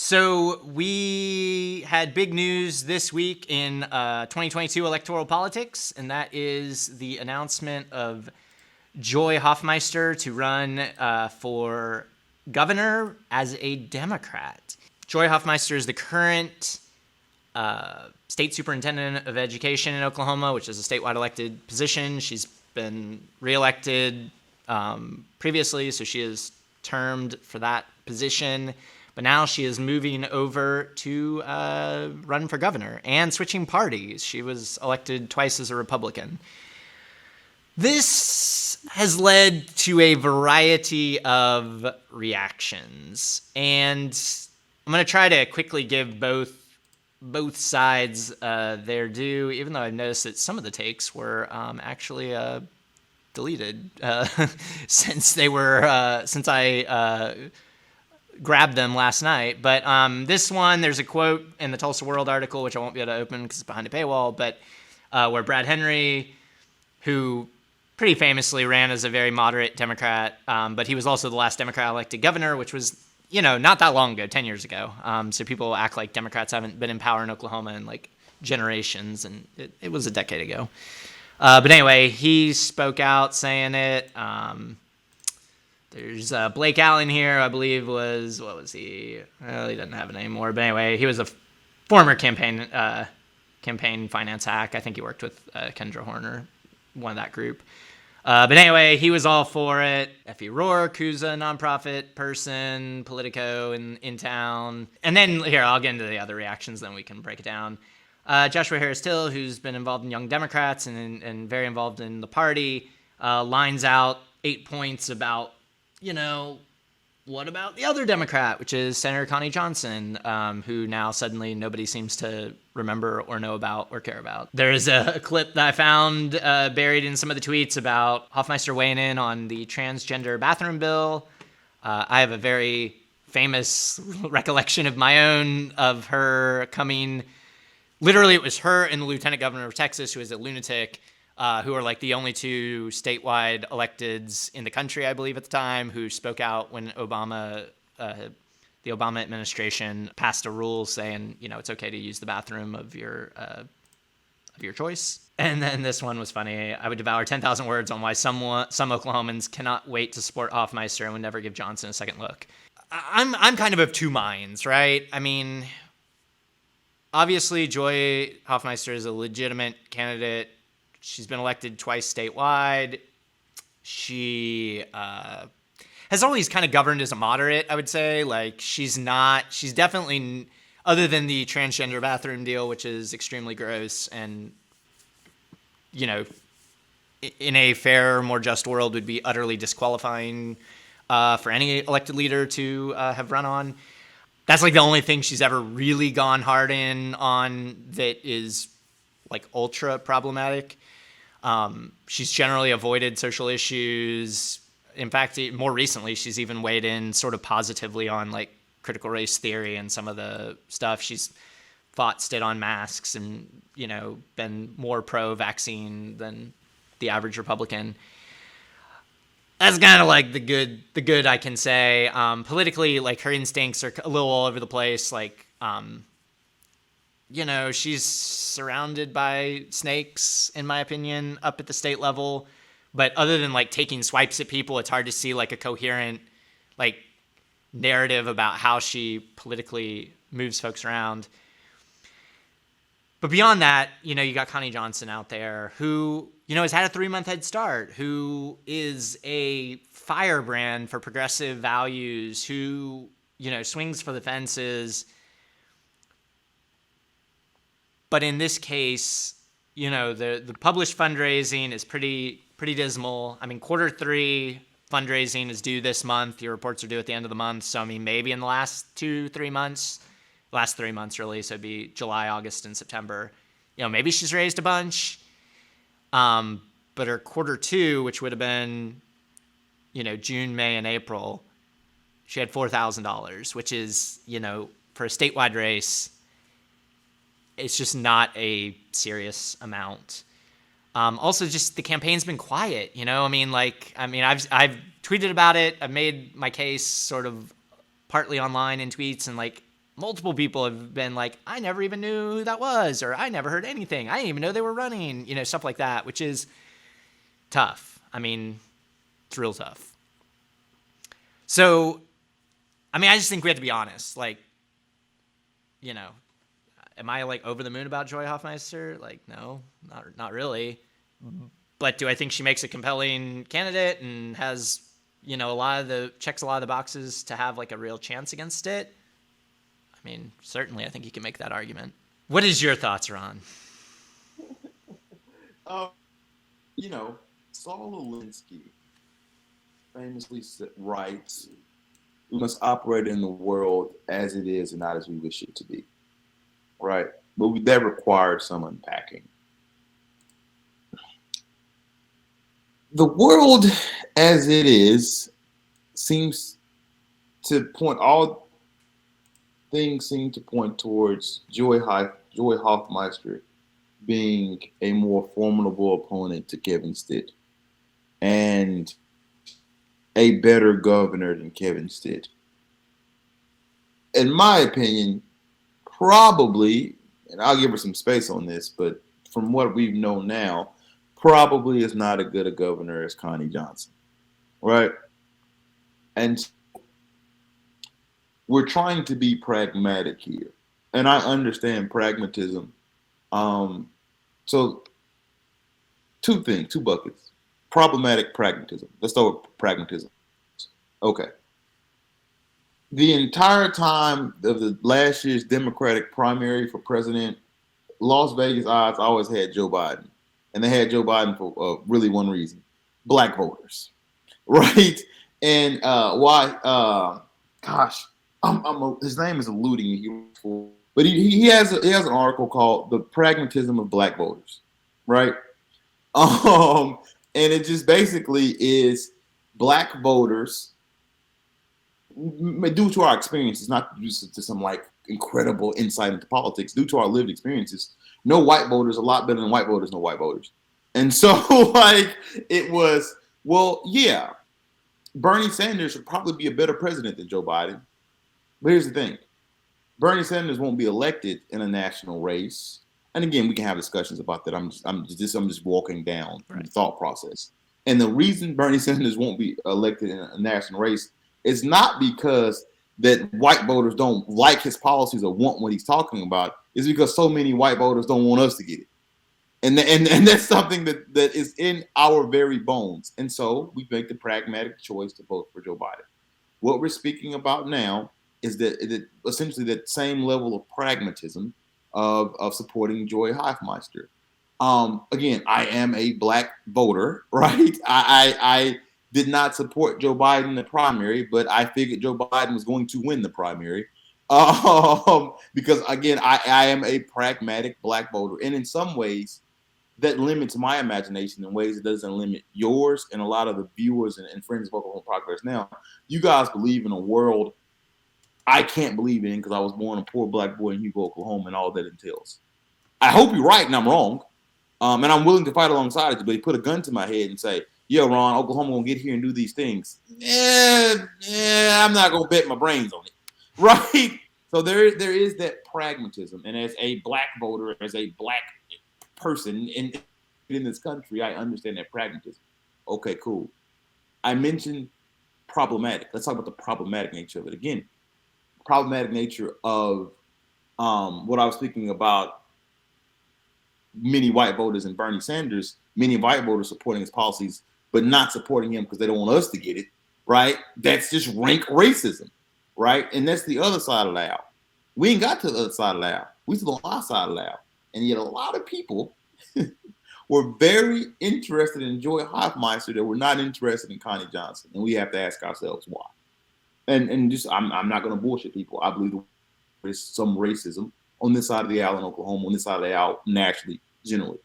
So we had big news this week in 2022 electoral politics, and that is the announcement of Joy Hofmeister to run for governor as a Democrat. Joy Hofmeister is the current state superintendent of education in Oklahoma, which is a statewide elected position. She's been reelected previously, so she is termed for that position. But now she is moving over to run for governor and switching parties. She was elected twice as a Republican. This has led to a variety of reactions, and I'm going to try to quickly give both sides their due, even though I've noticed that some of the takes were actually deleted since I grabbed them last night. But this one, there's a quote in the Tulsa World article, which I won't be able to open because it's behind a paywall, but where Brad Henry, who pretty famously ran as a very moderate Democrat, but he was also the last Democrat elected governor, which was, not that long ago, 10 years ago. So people act like Democrats haven't been in power in Oklahoma in like generations, and it was a decade ago. But anyway, he spoke out saying it. There's Blake Allen here, I believe what was he? Well, he doesn't have it anymore. But anyway, he was a former campaign finance hack. I think he worked with Kendra Horner, one of that group. But anyway, he was all for it. Effie Rourke, who's a nonprofit person, Politico in town. And then here, I'll get into the other reactions, then we can break it down. Joshua Harris Till, who's been involved in Young Democrats and very involved in the party, lines out 8 points about, what about the other Democrat, which is Senator Connie Johnson, who now suddenly nobody seems to remember or know about or care about. There is a clip that I found buried in some of the tweets about Hofmeister weighing in on the transgender bathroom bill. I have a very famous recollection of my own of her coming. Literally, it was her and the lieutenant governor of Texas, who is a lunatic, who are like the only two statewide electeds in the country, I believe, at the time, who spoke out when the Obama administration passed a rule saying, it's okay to use the bathroom of your choice. And then this one was funny. I would devour 10,000 words on why some Oklahomans cannot wait to support Hofmeister and would never give Johnson a second look. I'm kind of two minds, right? I mean, obviously, Joy Hofmeister is a legitimate candidate. She's been elected twice statewide. She has always kind of governed as a moderate, I would say. Like, she's definitely, other than the transgender bathroom deal, which is extremely gross and, in a fair, more just world would be utterly disqualifying for any elected leader to have run on. That's like the only thing she's ever really gone hard on that is like ultra problematic. She's generally avoided social issues. In fact, more recently, she's even weighed in sort of positively on like critical race theory and some of the stuff. She's fought stood on masks and, been more pro-vaccine than the average Republican. That's kind of like the good I can say. Politically, like her instincts are a little all over the place. Like, she's surrounded by snakes, in my opinion, up at the state level. But other than like taking swipes at people, it's hard to see like a coherent like narrative about how she politically moves folks around. But beyond that, you got Connie Johnson out there who, has had a 3-month head start, who is a firebrand for progressive values, who, swings for the fences. But in this case, the published fundraising is pretty dismal. I mean, Q3 fundraising is due this month. Your reports are due at the end of the month. So, I mean, maybe in the last 3 months really. So it'd be July, August, and September. Maybe she's raised a bunch. But her Q2, which would have been, June, May, and April, she had $4,000, which is, for a statewide race, it's just not a serious amount. Also, just the campaign's been quiet, I've tweeted about it. I've made my case sort of partly online in tweets and like multiple people have been like, I never even knew who that was, or I never heard anything. I didn't even know they were running, stuff like that, which is tough. I mean, it's real tough. So, I mean, I just think we have to be honest. Like, am I like over the moon about Joy Hofmeister? Like, no, not really. But do I think she makes a compelling candidate and has, checks a lot of the boxes to have like a real chance against it? I mean, certainly, I think you can make that argument. What is your thoughts, Ron? You know, Saul Alinsky famously writes, "We must operate in the world as it is and not as we wish it to be." Right? But that requires some unpacking. The world as it is seems to point, all things seem to point towards Joy Hofmeister being a more formidable opponent to Kevin Stitt and a better governor than Kevin Stitt. In my opinion, probably, and I'll give her some space on this, but from what we know now, probably is not as good a governor as Connie Johnson, right? And we're trying to be pragmatic here, and I understand pragmatism. Um, so two buckets: problematic pragmatism. Let's start with pragmatism. Okay. The entire time of the last year's Democratic primary for president, Las Vegas odds always had Joe Biden, and they had Joe Biden for really one reason: black voters, right? And why? Gosh, his name is eluding me. But he has an article called "The Pragmatism of Black Voters," right? And it just basically is black voters, due to our experiences, not due to some like incredible insight into politics, due to our lived experiences, no white voters a lot better than white voters, no white voters. And so, like, it was, well, yeah, Bernie Sanders would probably be a better president than Joe Biden. But here's the thing: Bernie Sanders won't be elected in a national race. And again, we can have discussions about that. I'm just walking down the thought process. And the reason Bernie Sanders won't be elected in a national race is not because that white voters don't like his policies or want what he's talking about. It's because so many white voters don't want us to get it. And that's something that is in our very bones. And so we make the pragmatic choice to vote for Joe Biden. What we're speaking about now is that essentially that same level of pragmatism of supporting Joy Hofmeister. Again, I am a black voter, right? I did not support Joe Biden in the primary, but I figured Joe Biden was going to win the primary. Because again, I am a pragmatic black voter. And in some ways, that limits my imagination in ways it doesn't limit yours and a lot of the viewers and friends of Oklahoma Progress Now. You guys believe in a world I can't believe in because I was born a poor black boy in Hugo, Oklahoma, and all that entails. I hope you're right and I'm wrong. And I'm willing to fight alongside you, but he put a gun to my head and say, "Yo, Ron, Oklahoma gonna get here and do these things." I'm not gonna bet my brains on it, right? So there is that pragmatism, and as a black voter, as a black person in this country, I understand that pragmatism. Okay, cool. I mentioned problematic. Let's talk about the problematic nature of it again. Problematic nature of what I was speaking about. Many white voters and Bernie Sanders, many white voters supporting his policies, but not supporting him because they don't want us to get it, right? That's just rank racism, right? And that's the other side of the aisle. We ain't got to the other side of the aisle. We still on our side of the aisle. And yet a lot of people were very interested in Joy Hofmeister that were not interested in Connie Johnson. And we have to ask ourselves why. And just, I'm not going to bullshit people. I believe there's some racism on this side of the aisle in Oklahoma, on this side of the aisle nationally, generally.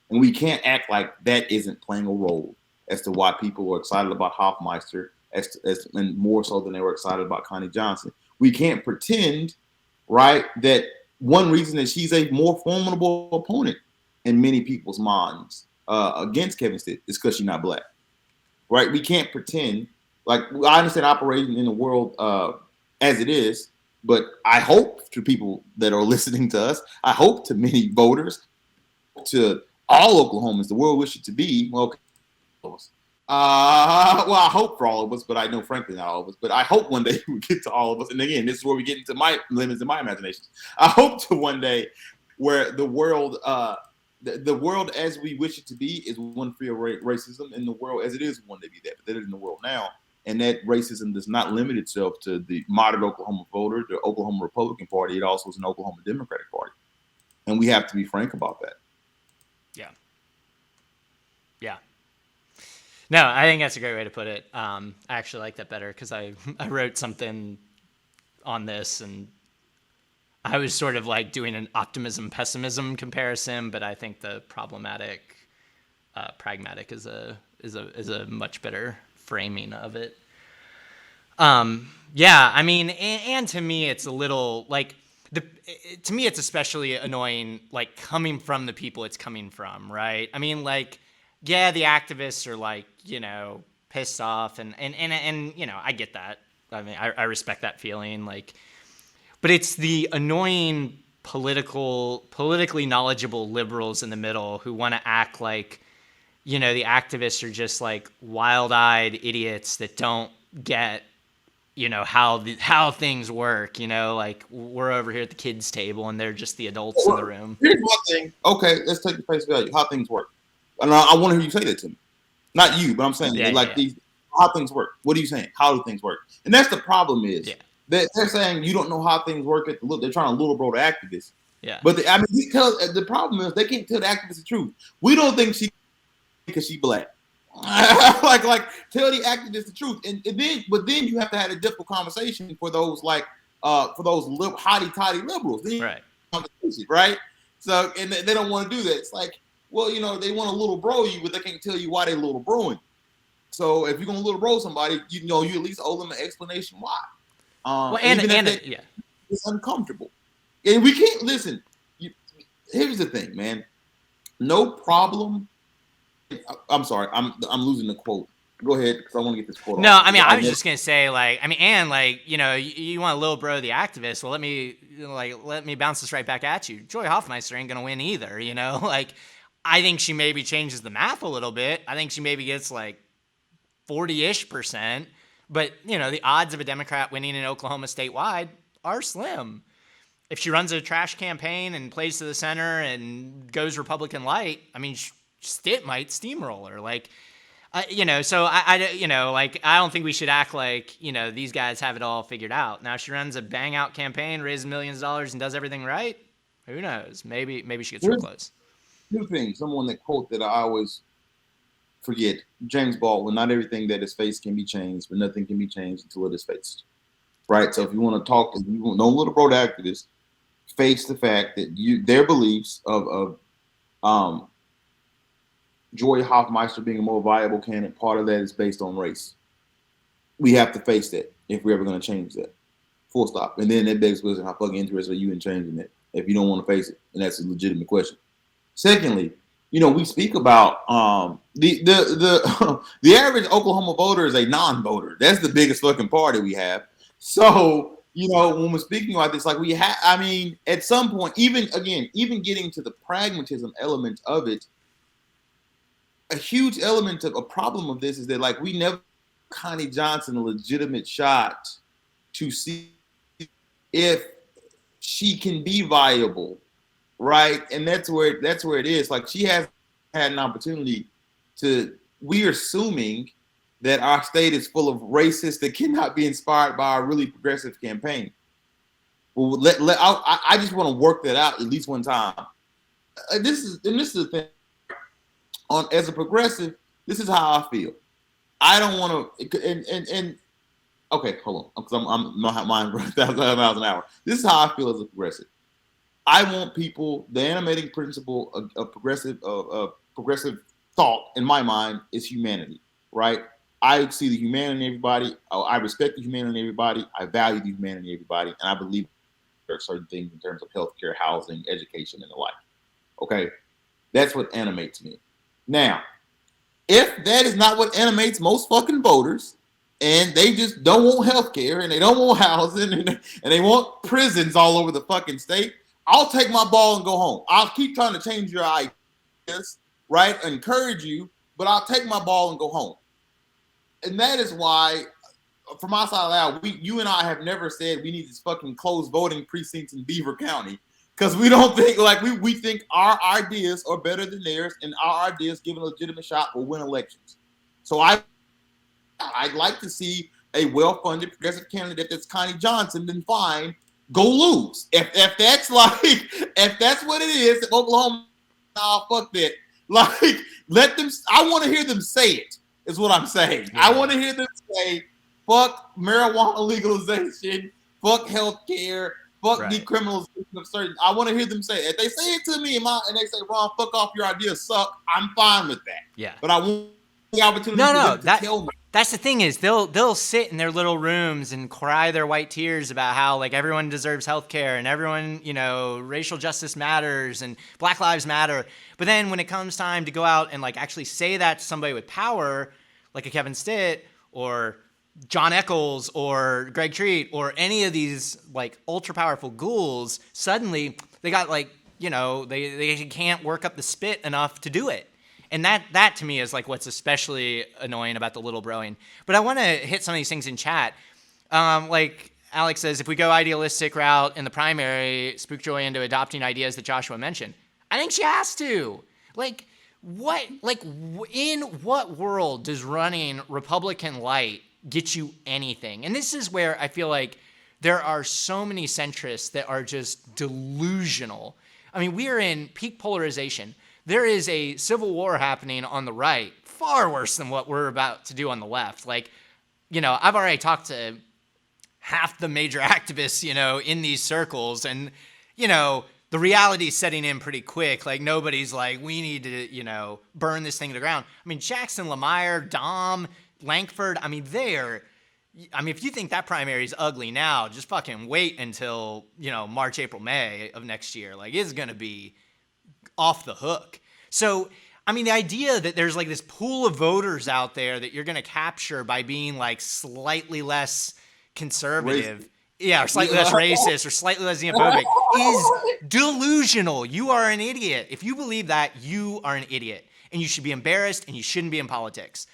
And we can't act like that isn't playing a role as to why people are excited about Hofmeister and more so than they were excited about Connie Johnson. We can't pretend, right, that one reason that she's a more formidable opponent in many people's minds against Kevin Stitt is because she's not black, right? We can't pretend, like, I understand operating in the world as it is, But I hope to people that are listening to us, I hope to many voters, to all Oklahomans, the world wish it to be. Well, well, I hope for all of us, but I know, frankly, not all of us. But I hope one day we get to all of us. And again, this is where we get into my limits and my imagination. I hope to one day where the world, the world as we wish it to be, is one free of racism, and the world as it is one day be that. But that is in the world now, and that racism does not limit itself to the moderate Oklahoma voter, the Oklahoma Republican Party. It also is an Oklahoma Democratic Party, and we have to be frank about that. Yeah. Yeah. No, I think that's a great way to put it. I actually like that better because I wrote something on this, and I was sort of like doing an optimism pessimism comparison, but I think the problematic pragmatic is a much better framing of it. Yeah, I mean, and to me, it's a little like to me, it's especially annoying, like coming from the people it's coming from, right? I mean, like, yeah, the activists are like, pissed off, and I get that. I mean, I respect that feeling, like, but it's the annoying politically knowledgeable liberals in the middle who want to act like, the activists are just like wild-eyed idiots that don't get, how things work, like we're over here at the kids' table and they're just the adults in the room. Here's one thing. Okay, let's take the face value. How things work. And I want to hear you say that to me. Not you, but I'm saying these how things work. What are you saying? How do things work? And that's the problem is they're saying you don't know how things work. They're trying to little bro the activists. Yeah. But the problem is they can't tell the activists the truth. We don't think she because she black. like tell the activists the truth, and then you have to have a difficult conversation for those hotty toddy liberals, right? So and they don't want to do that. It's like, well, they want to little bro you, but they can't tell you why they little broing. So if you're gonna little bro somebody, you at least owe them an explanation why. It's uncomfortable, and we can't listen. Here's the thing, man. No problem. I'm sorry. I'm losing the quote. Go ahead, because I want to get this quote. No, off. I mean, I was just gonna say, like, I mean, and like, you want a little bro the activist. Well, let me bounce this right back at you. Joy Hofmeister ain't gonna win either. Like, I think she maybe changes the math a little bit. I think she maybe gets like 40-ish%. But the odds of a Democrat winning in Oklahoma statewide are slim. If she runs a trash campaign and plays to the center and goes Republican light, I mean, Stitt might steamroller, like, so I don't think we should act like, these guys have it all figured out. Now, if she runs a bang out campaign, raises millions of dollars and does everything right, who knows? Maybe she gets real close. Two things. Someone that quote that I always forget, James Baldwin, not everything that is faced can be changed, but nothing can be changed until it is faced. Right? So if you want to talk, if you want no little bro activists, face the fact that their beliefs of Joy Hofmeister being a more viable candidate, part of that is based on race. We have to face that if we're ever going to change that. Full stop. And then that begs the question, how fucking interested are you in changing that if you don't want to face it? And that's a legitimate question. Secondly, we speak about the average Oklahoma voter is a non-voter. That's the biggest fucking party we have. So, when we're speaking about this, like at some point, even getting to the pragmatism element of it, a huge element of a problem of this is that, like, we never Connie Johnson a legitimate shot to see if she can be viable, right? And that's where it is. Like, she has had an opportunity to. We're assuming that our state is full of racists that cannot be inspired by a really progressive campaign. Well, I just want to work that out at least one time. This is the thing. As a progressive, this is how I feel. I don't want to, and okay, hold on, because I'm my mind running 1,000 miles an hour. This is how I feel as a progressive. I want people. The animating principle of progressive thought in my mind is humanity, right? I see the humanity in everybody. I respect the humanity in everybody. I value the humanity in everybody, and I believe there are certain things in terms of healthcare, housing, education, and the like. Okay, that's what animates me. Now, if that is not what animates most fucking voters, and they just don't want health care, and they don't want housing, and they want prisons all over the fucking state, I'll take my ball and go home. I'll keep trying to change your ideas, right? Encourage you, but I'll take my ball and go home. And that is why, from our side of the aisle, you and I have never said we need these fucking closed voting precincts in Beaver County, because we don't think, like, we think our ideas are better than theirs, and our ideas, given a legitimate shot, will win elections. So I'd like to see a well-funded progressive candidate that's Connie Johnson, then fine, go lose. If that's what it is, Oklahoma, nah, fuck that. Like, let them. I want to hear them say it. Is what I'm saying. Yeah. I want to hear them say, "Fuck marijuana legalization. Fuck healthcare. Fuck decriminalization of certain." I want to hear them say it. If they say it to me and they say, "Ron, fuck off, your ideas suck," I'm fine with that. Yeah. But I want the opportunity to tell me. That's the thing is they'll sit in their little rooms and cry their white tears about how, like, everyone deserves health care and everyone, racial justice matters and Black Lives Matter. But then when it comes time to go out and, like, actually say that to somebody with power, like a Kevin Stitt or John Eccles or Greg Treat or any of these, like, ultra powerful ghouls, suddenly they got, like, they can't work up the spit enough to do it. And that to me is, like, what's especially annoying about the little broing. But I want to hit some of these things in chat. Like Alex says, if we go idealistic route in the primary, spook Joy into adopting ideas that Joshua mentioned. I think she has to. Like, in what world does running Republican light get you anything? And this is where I feel like there are so many centrists that are just delusional. I mean, we are in peak polarization. There is a civil war happening on the right, far worse than what we're about to do on the left. Like, I've already talked to half the major activists, in these circles, and, the reality is setting in pretty quick. Like, nobody's like, we need to, burn this thing to the ground. I mean, Jackson, Lemire, Dom, Lankford, if you think that primary is ugly now, just fucking wait until, March, April, May of next year. Like, it's going to be off the hook. So, the idea that there's, like, this pool of voters out there that you're going to capture by being, like, slightly less conservative, or slightly less racist or slightly less xenophobic is delusional. You are an idiot. If you believe that, you are an idiot. And you should be embarrassed, and you shouldn't be in politics.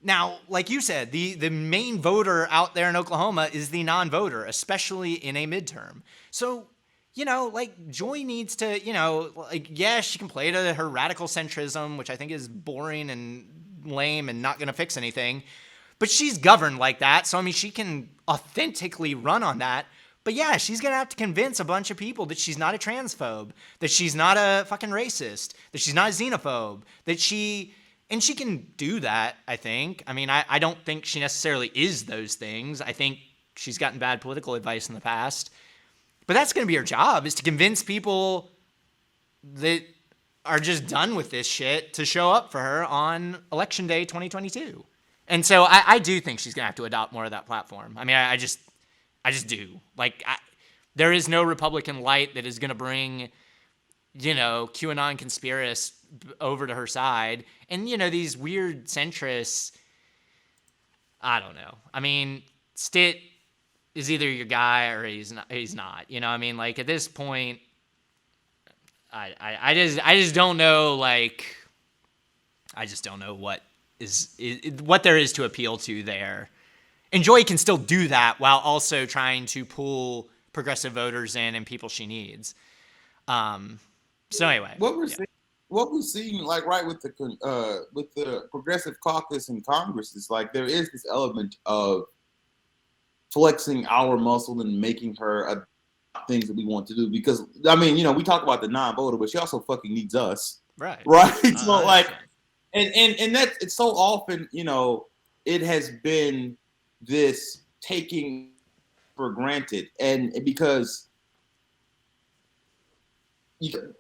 Now, like you said, the main voter out there in Oklahoma is the non-voter, especially in a midterm. So, Joy needs to, she can play to her radical centrism, which I think is boring and lame and not going to fix anything. But she's governed like that. So, she can authentically run on that. But yeah, she's going to have to convince a bunch of people that she's not a transphobe, that she's not a fucking racist, that she's not a xenophobe, and she can do that, I think. I don't think she necessarily is those things. I think she's gotten bad political advice in the past. But that's going to be her job, is to convince people that are just done with this shit to show up for her on Election Day 2022. And so I do think she's going to have to adopt more of that platform. I just do. Like, there is no Republican light that is going to bring, QAnon conspiracists over to her side. And, these weird centrists, I don't know. Stitt is either your guy or he's not. Like, at this point, I just don't know, like, I just don't know what there is to appeal to there. And Joy can still do that while also trying to pull progressive voters in and people she needs. So anyway, what we're seeing, like, right, with the progressive caucus in Congress is, like, there is this element of flexing our muscle and making her things that we want to do. Because we talk about the non-voter, but she also fucking needs us, right? So like, and that it's so often, it has been this taking for granted, and because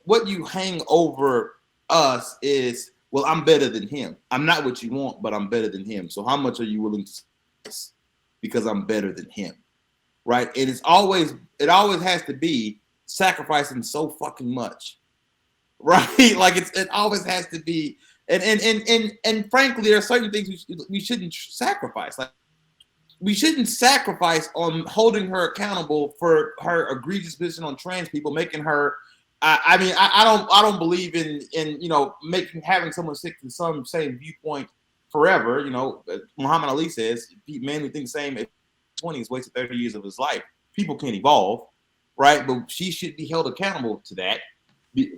what you hang over us is, well, I'm better than him. I'm not what you want, but I'm better than him. So how much are you willing to sacrifice because I'm better than him, right? It always has to be sacrificing so fucking much, right? Like, it always has to be And frankly, there are certain things we shouldn't sacrifice. Like, we shouldn't sacrifice on holding her accountable for her egregious position on trans people, making her. I don't believe in having someone stick to some same viewpoint forever. Muhammad Ali says, "Men who think the same at 20s wasted 30 years of his life." People can evolve, right? But she should be held accountable to that,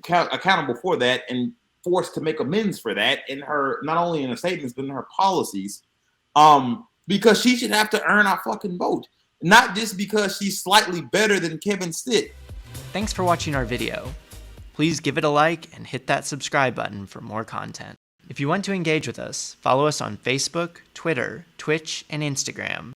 accountable for that, and forced to make amends for that in her, not only in her statements but in her policies. Because she should have to earn our fucking vote, not just because she's slightly better than Kevin Stitt. Thanks for watching our video. Please give it a like and hit that subscribe button for more content. If you want to engage with us, follow us on Facebook, Twitter, Twitch, and Instagram.